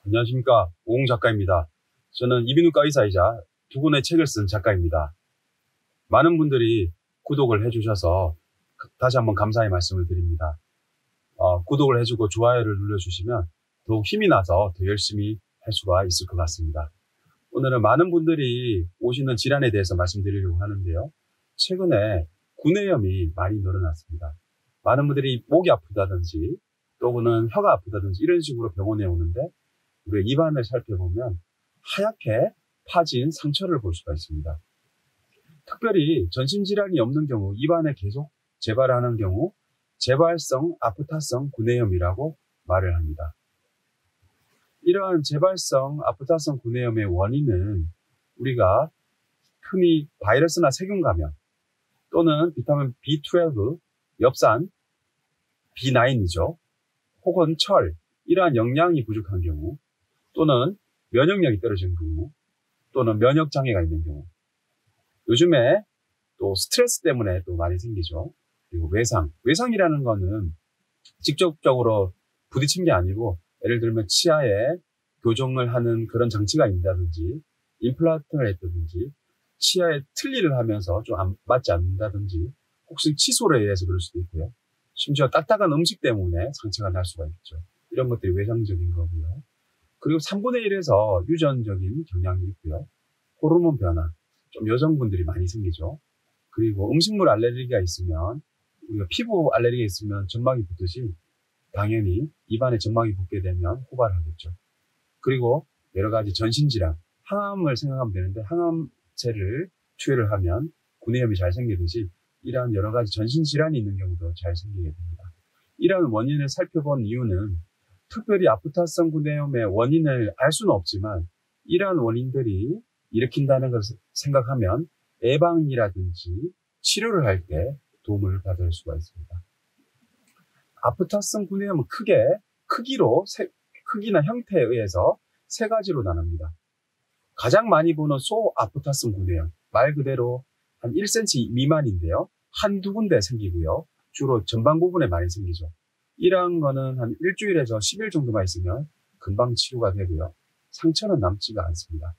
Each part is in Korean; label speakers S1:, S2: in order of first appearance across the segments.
S1: 안녕하십니까. 오홍 작가입니다. 저는 이비인후과 의사이자 두 권의 책을 쓴 작가입니다. 많은 분들이 구독을 해주셔서 다시 한번 감사의 말씀을 드립니다. 구독을 해주고 좋아요를 눌러주시면 더욱 힘이 나서 더 열심히 할 수가 있을 것 같습니다. 오늘은 많은 분들이 오시는 질환에 대해서 말씀드리려고 하는데요. 최근에 구내염이 많이 늘어났습니다. 많은 분들이 목이 아프다든지 또는 혀가 아프다든지 이런 식으로 병원에 오는데 우리가 입안을 살펴보면 하얗게 파진 상처를 볼 수가 있습니다. 특별히 전신질환이 없는 경우, 입안에 계속 재발하는 경우 재발성 아프타성 구내염이라고 말을 합니다. 이러한 재발성 아프타성 구내염의 원인은 우리가 흔히 바이러스나 세균 감염 또는 비타민 B12, 엽산, B9이죠. 혹은 철, 이러한 영양이 부족한 경우 또는 면역력이 떨어진 경우 또는 면역장애가 있는 경우 요즘에 또 스트레스 때문에 또 많이 생기죠. 그리고 외상이라는 거는 직접적으로 부딪힌 게 아니고 예를 들면 치아에 교정을 하는 그런 장치가 있다든지 임플란트를 했다든지 치아에 틀니를 하면서 좀 맞지 않는다든지 혹시 치솔에 의해서 그럴 수도 있고요. 심지어 딱딱한 음식 때문에 상처가 날 수가 있죠. 이런 것들이 외상적인 거고요. 그리고 3분의 1에서 유전적인 경향이 있고요. 호르몬 변화, 좀 여성분들이 많이 생기죠. 그리고 음식물 알레르기가 있으면 우리가 피부 알레르기가 있으면 점막이 붙듯이 당연히 입안에 점막이 붙게 되면 호발하겠죠. 그리고 여러 가지 전신질환, 항암을 생각하면 되는데 항암제를 투여를 하면 구내염이 잘 생기듯이 이러한 여러 가지 전신질환이 있는 경우도 잘 생기게 됩니다. 이러한 원인을 살펴본 이유는 특별히 아프타성 구내염의 원인을 알 수는 없지만 이러한 원인들이 일으킨다는 것을 생각하면 예방이라든지 치료를 할 때 도움을 받을 수가 있습니다. 아프타성 구내염은 크기나 형태에 의해서 세 가지로 나눕니다. 가장 많이 보는 소아프타성 구내염, 말 그대로 한 1cm 미만인데요. 한두 군데 생기고요. 주로 전방 부분에 많이 생기죠. 이러한 거는 한 일주일에서 10일 정도만 있으면 금방 치료가 되고요. 상처는 남지가 않습니다.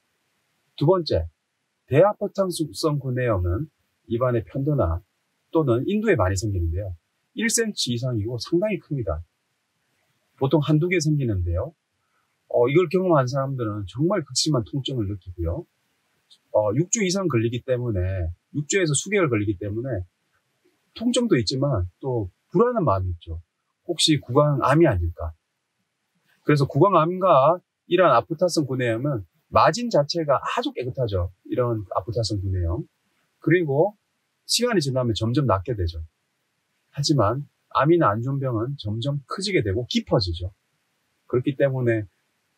S1: 두 번째, 대아프타성 구내염은 입안의 편도나 또는 인두에 많이 생기는데요. 1cm 이상이고 상당히 큽니다. 보통 한두 개 생기는데요. 이걸 경험한 사람들은 정말 극심한 통증을 느끼고요. 6주 이상 걸리기 때문에 6주에서 수개월 걸리기 때문에 통증도 있지만 또 불안한 마음이 있죠. 혹시 구강암이 아닐까? 그래서 구강암과 이러한 아프타성 구내염은 마진 자체가 아주 깨끗하죠. 이런 아프타성 구내염. 그리고 시간이 지나면 점점 낫게 되죠. 하지만 암이나 안 좋은 병은 점점 커지게 되고 깊어지죠. 그렇기 때문에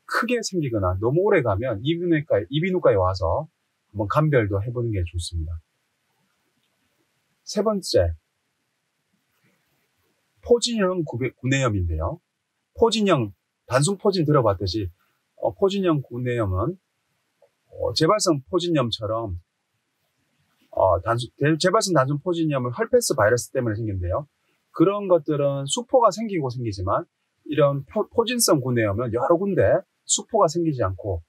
S1: 크게 생기거나 너무 오래 가면 이비인후과에 와서 한번 감별도 해보는 게 좋습니다. 세 번째, 포진형 구내염인데요. 포진형, 단순 포진 들어봤듯이 포진형 구내염은 재발성 포진염처럼 재발성 단순 포진염은 헐페스 바이러스 때문에 생긴데요. 그런 것들은 수포가 생기고 생기지만 이런 포진성 구내염은 여러 군데 수포가 생기지 않고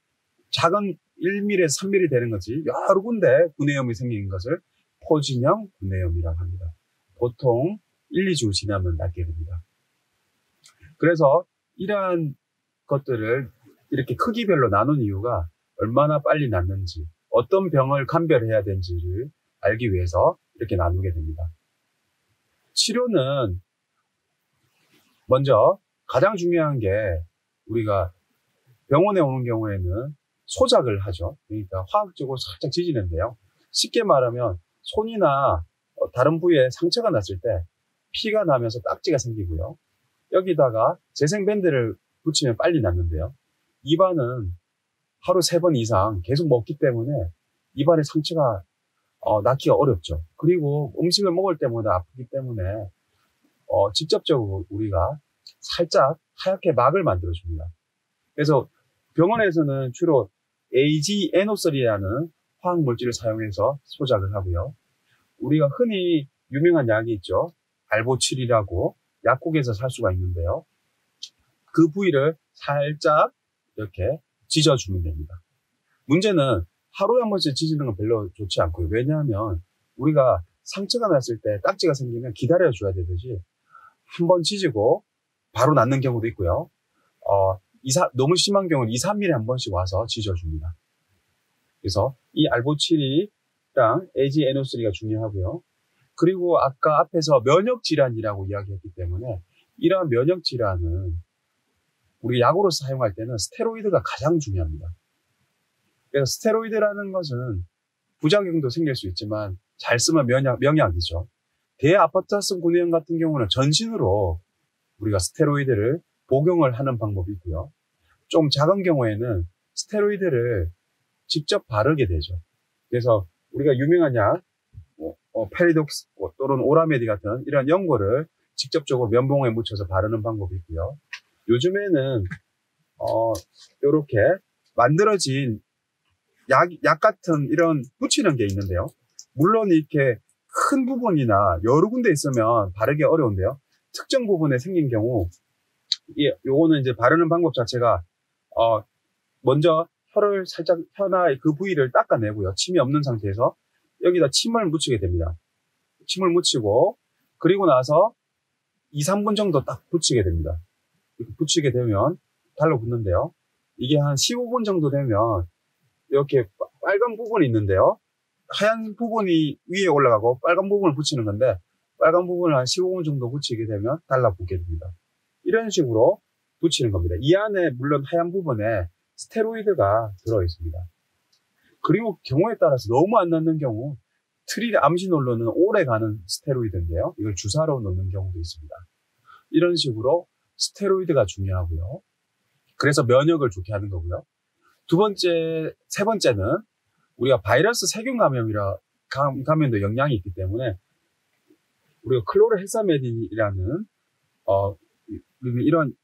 S1: 작은 1mm에서 3mm 되는 거지 여러 군데 구내염이 생긴 것을 포진형 구내염이라고 합니다. 보통 1, 2주 지나면 낫게 됩니다. 그래서 이러한 것들을 이렇게 크기별로 나눈 이유가 얼마나 빨리 낫는지 어떤 병을 감별해야 되는지를 알기 위해서 이렇게 나누게 됩니다. 치료는 먼저 가장 중요한 게 우리가 병원에 오는 경우에는 소작을 하죠. 그러니까 화학적으로 살짝 지지는데요. 쉽게 말하면 손이나 다른 부위에 상처가 났을 때 피가 나면서 딱지가 생기고요. 여기다가 재생밴드를 붙이면 빨리 낫는데요. 입안은 하루 3번 이상 계속 먹기 때문에 입안에 상처가 낫기가 어렵죠. 그리고 음식을 먹을 때마다 아프기 때문에 직접적으로 우리가 살짝 하얗게 막을 만들어줍니다. 그래서 병원에서는 주로 AgNO3라는 화학물질을 사용해서 소작을 하고요. 우리가 흔히 유명한 약이 있죠. 알보칠이라고 약국에서 살 수가 있는데요. 그 부위를 살짝 이렇게 찢어주면 됩니다. 문제는 하루에 한 번씩 찢는 건 별로 좋지 않고요. 왜냐하면 우리가 상처가 났을 때 딱지가 생기면 기다려줘야 되듯이 한 번 찢고 바로 낫는 경우도 있고요. 너무 심한 경우는 2, 3일에 한 번씩 와서 찢어줍니다. 그래서 이 알보칠이랑 AGNO3가 중요하고요. 그리고 아까 앞에서 면역질환이라고 이야기했기 때문에 이러한 면역질환은 우리 약으로 사용할 때는 스테로이드가 가장 중요합니다. 그래서 스테로이드라는 것은 부작용도 생길 수 있지만 잘 쓰면 명약이죠. 대아파트성 구내염 같은 경우는 전신으로 우리가 스테로이드를 복용을 하는 방법이 있고요. 좀 작은 경우에는 스테로이드를 직접 바르게 되죠. 그래서 우리가 유명한 약, 페리독스 또는 오라메디 같은 이런 연고를 직접적으로 면봉에 묻혀서 바르는 방법이 있고요. 요즘에는 이렇게 만들어진 약 같은 이런 붙이는 게 있는데요. 물론 이렇게 큰 부분이나 여러 군데 있으면 바르기 어려운데요. 특정 부분에 생긴 경우, 요거는 이제 바르는 방법 자체가, 먼저 혀를 살짝, 혀나 그 부위를 닦아내고요. 침이 없는 상태에서 여기다 침을 묻히게 됩니다. 침을 묻히고, 그리고 나서 2, 3분 정도 딱 붙이게 됩니다. 이렇게 붙이게 되면 달라붙는데요. 이게 한 15분 정도 되면 이렇게 빨간 부분이 있는데요. 하얀 부분이 위에 올라가고 빨간 부분을 붙이는 건데 빨간 부분을 한 15분 정도 붙이게 되면 달라붙게 됩니다. 이런 식으로 붙이는 겁니다. 이 안에 물론 하얀 부분에 스테로이드가 들어있습니다. 그리고 경우에 따라서 너무 안 낫는 경우 트리암시놀로는 오래 가는 스테로이드인데요. 이걸 주사로 넣는 경우도 있습니다. 이런 식으로 스테로이드가 중요하고요. 그래서 면역을 좋게 하는 거고요. 세 번째는 우리가 바이러스 세균 감염도 영향이 있기 때문에 우리가 클로르헬사메딘이라는 이런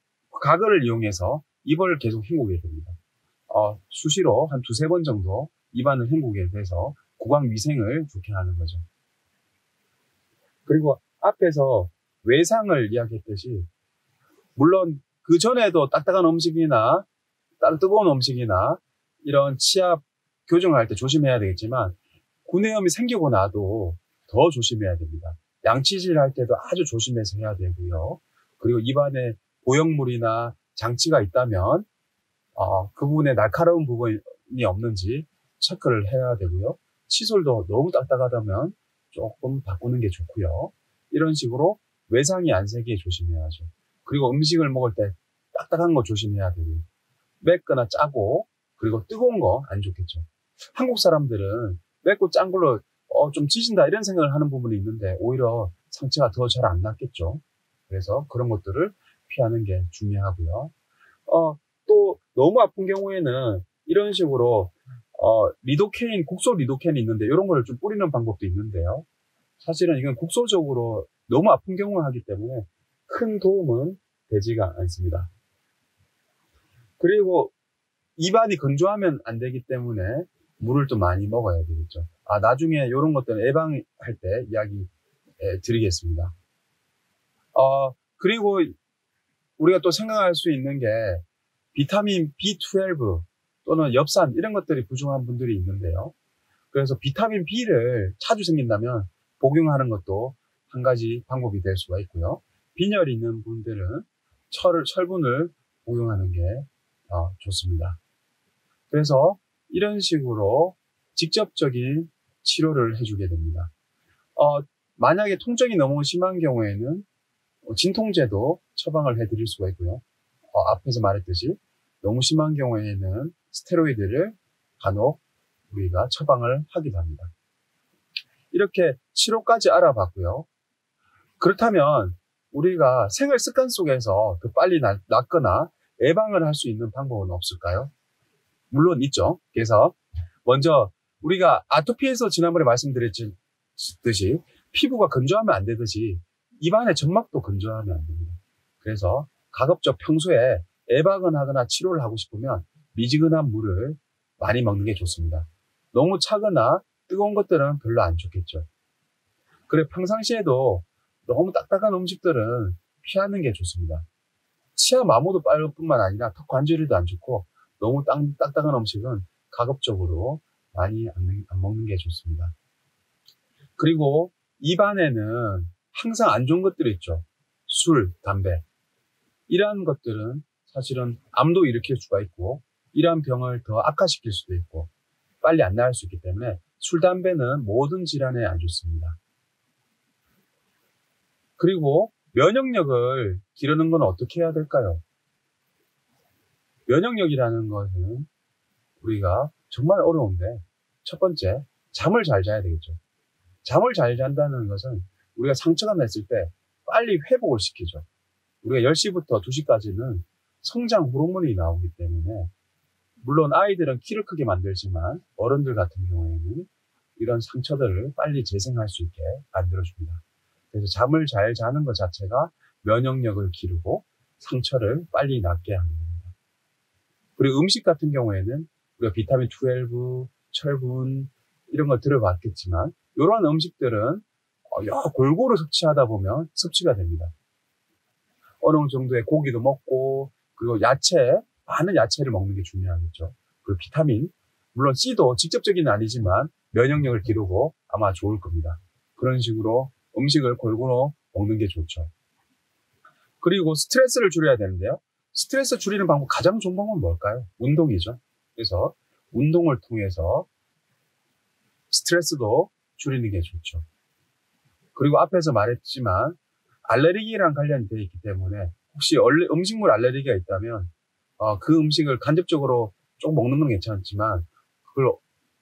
S1: 가글을 이용해서 입을 계속 헹구게 됩니다. 수시로 한 2, 3번 정도 입안을 헹구게 돼서 구강 위생을 좋게 하는 거죠. 그리고 앞에서 외상을 이야기했듯이 물론 그 전에도 딱딱한 음식이나 뜨거운 음식이나 이런 치아 교정을 할 때 조심해야 되겠지만 구내염이 생기고 나도 더 조심해야 됩니다. 양치질 할 때도 아주 조심해서 해야 되고요. 그리고 입안에 오염물이나 장치가 있다면 그 부분에 날카로운 부분이 없는지 체크를 해야 되고요. 칫솔도 너무 딱딱하다면 조금 바꾸는 게 좋고요. 이런 식으로 외상이 안 새게 조심해야죠. 그리고 음식을 먹을 때 딱딱한 거 조심해야 되고요. 맵거나 짜고 그리고 뜨거운 거 안 좋겠죠. 한국 사람들은 맵고 짠 걸로 좀 찢은다 이런 생각을 하는 부분이 있는데 오히려 상처가 더 잘 안 낫겠죠. 그래서 그런 것들을 피하는 게 중요하고요. 또 너무 아픈 경우에는 이런 식으로 국소 리도케인이 있는데 이런 거를 좀 뿌리는 방법도 있는데요. 사실은 이건 국소적으로 너무 아픈 경우를 하기 때문에 큰 도움은 되지가 않습니다. 그리고 입안이 건조하면 안 되기 때문에 물을 또 많이 먹어야 되겠죠. 나중에 이런 것들은 예방할 때 이야기 드리겠습니다. 그리고 우리가 또 생각할 수 있는 게 비타민 B12 또는 엽산 이런 것들이 부족한 분들이 있는데요. 그래서 비타민 B를 자주 생긴다면 복용하는 것도 한 가지 방법이 될 수가 있고요. 빈혈이 있는 분들은 철분을 복용하는 게 좋습니다. 그래서 이런 식으로 직접적인 치료를 해주게 됩니다. 만약에 통증이 너무 심한 경우에는 진통제도 처방을 해드릴 수가 있고요. 앞에서 말했듯이 너무 심한 경우에는 스테로이드를 간혹 우리가 처방을 하기도 합니다. 이렇게 치료까지 알아봤고요. 그렇다면 우리가 생활 습관 속에서 더 빨리 낫거나 예방을 할 수 있는 방법은 없을까요? 물론 있죠. 그래서 먼저 우리가 아토피에서 지난번에 말씀드렸듯이 피부가 건조하면 안 되듯이 입안의 점막도 건조하면 안 됩니다. 그래서 가급적 평소에 예방을 하거나 치료를 하고 싶으면 미지근한 물을 많이 먹는 게 좋습니다. 너무 차거나 뜨거운 것들은 별로 안 좋겠죠. 그래 평상시에도 너무 딱딱한 음식들은 피하는 게 좋습니다. 치아 마모도 빨을 뿐만 아니라 턱 관절에도 안 좋고 너무 딱딱한 음식은 가급적으로 많이 안 먹는 게 좋습니다. 그리고 입안에는 항상 안 좋은 것들이 있죠. 술, 담배. 이러한 것들은 사실은 암도 일으킬 수가 있고 이러한 병을 더 악화시킬 수도 있고 빨리 안 나을 수 있기 때문에 술, 담배는 모든 질환에 안 좋습니다. 그리고 면역력을 기르는 건 어떻게 해야 될까요? 면역력이라는 것은 우리가 정말 어려운데 첫 번째, 잠을 잘 자야 되겠죠. 잠을 잘 잔다는 것은 우리가 상처가 났을 때 빨리 회복을 시키죠. 우리가 10시부터 2시까지는 성장 호르몬이 나오기 때문에 물론 아이들은 키를 크게 만들지만 어른들 같은 경우에는 이런 상처들을 빨리 재생할 수 있게 만들어줍니다. 그래서 잠을 잘 자는 것 자체가 면역력을 기르고 상처를 빨리 낫게 하는 겁니다. 그리고 음식 같은 경우에는 우리가 비타민 12, 철분 이런 거 들어봤겠지만 이러한 음식들은 골고루 섭취하다 보면 섭취가 됩니다. 어느 정도의 고기도 먹고 그리고 야채, 많은 야채를 먹는 게 중요하겠죠. 그리고 비타민, 물론 C도 직접적인 아니지만 면역력을 기르고 아마 좋을 겁니다. 그런 식으로 음식을 골고루 먹는 게 좋죠. 그리고 스트레스를 줄여야 되는데요. 스트레스 줄이는 방법, 가장 좋은 방법은 뭘까요? 운동이죠. 그래서 운동을 통해서 스트레스도 줄이는 게 좋죠. 그리고 앞에서 말했지만 알레르기랑 관련이 되어 있기 때문에 혹시 음식물 알레르기가 있다면 그 음식을 간접적으로 좀 먹는 건 괜찮지만 그걸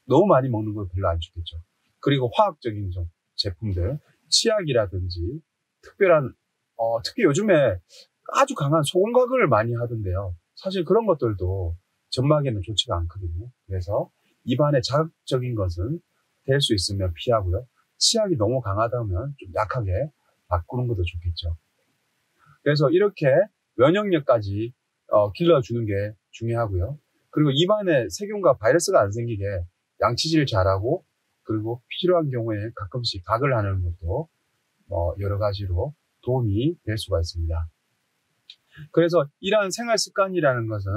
S1: 너무 많이 먹는 건 별로 안 좋겠죠. 그리고 화학적인 제품들, 치약이라든지 특히 요즘에 아주 강한 소금각을 많이 하던데요. 사실 그런 것들도 점막에는 좋지가 않거든요. 그래서 입안에 자극적인 것은 될 수 있으면 피하고요. 치약이 너무 강하다면 좀 약하게 바꾸는 것도 좋겠죠. 그래서 이렇게 면역력까지 길러주는 게 중요하고요. 그리고 입안에 세균과 바이러스가 안 생기게 양치질 잘하고 그리고 필요한 경우에 가끔씩 가글 하는 것도 여러 가지로 도움이 될 수가 있습니다. 그래서 이러한 생활 습관이라는 것은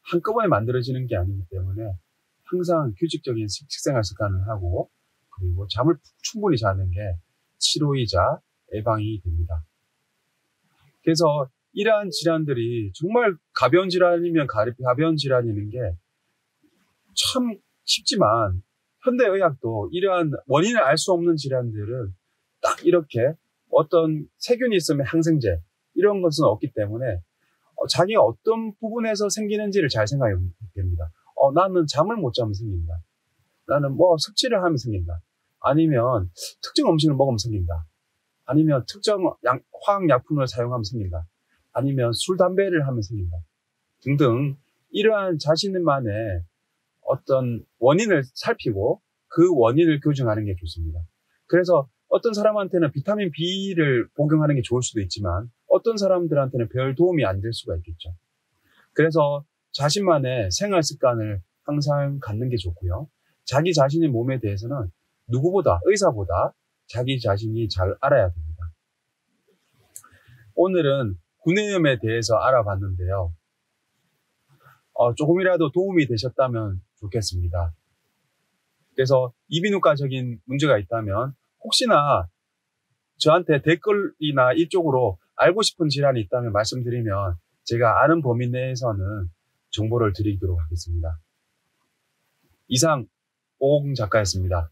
S1: 한꺼번에 만들어지는 게 아니기 때문에 항상 규칙적인 식생활 습관을 하고 그리고 잠을 충분히 자는 게 치료이자 예방이 됩니다. 그래서 이러한 질환들이 정말 가벼운 질환이면 가벼운 질환이는 게 참 쉽지만 현대의학도 이러한 원인을 알 수 없는 질환들은 딱 이렇게 어떤 세균이 있으면 항생제 이런 것은 없기 때문에 자기가 어떤 부분에서 생기는지를 잘 생각해 됩니다. 나는 잠을 못 자면 생긴다. 나는 섭취를 하면 생긴다. 아니면 특정 음식을 먹으면 생긴다. 아니면 특정 화학약품을 사용하면 생긴다. 아니면 술, 담배를 하면 생긴다. 등등 이러한 자신만의 어떤 원인을 살피고 그 원인을 교정하는 게 좋습니다. 그래서 어떤 사람한테는 비타민 B를 복용하는 게 좋을 수도 있지만 어떤 사람들한테는 별 도움이 안 될 수가 있겠죠. 그래서 자신만의 생활 습관을 항상 갖는 게 좋고요. 자기 자신의 몸에 대해서는 누구보다, 의사보다 자기 자신이 잘 알아야 됩니다. 오늘은 구내염에 대해서 알아봤는데요. 조금이라도 도움이 되셨다면 좋겠습니다. 그래서 이비인후과적인 문제가 있다면 혹시나 저한테 댓글이나 이쪽으로 알고 싶은 질환이 있다면 말씀드리면 제가 아는 범위 내에서는 정보를 드리도록 하겠습니다. 이상 오공 작가였습니다.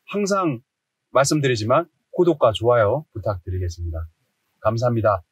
S1: 항상 말씀드리지만 구독과 좋아요 부탁드리겠습니다. 감사합니다.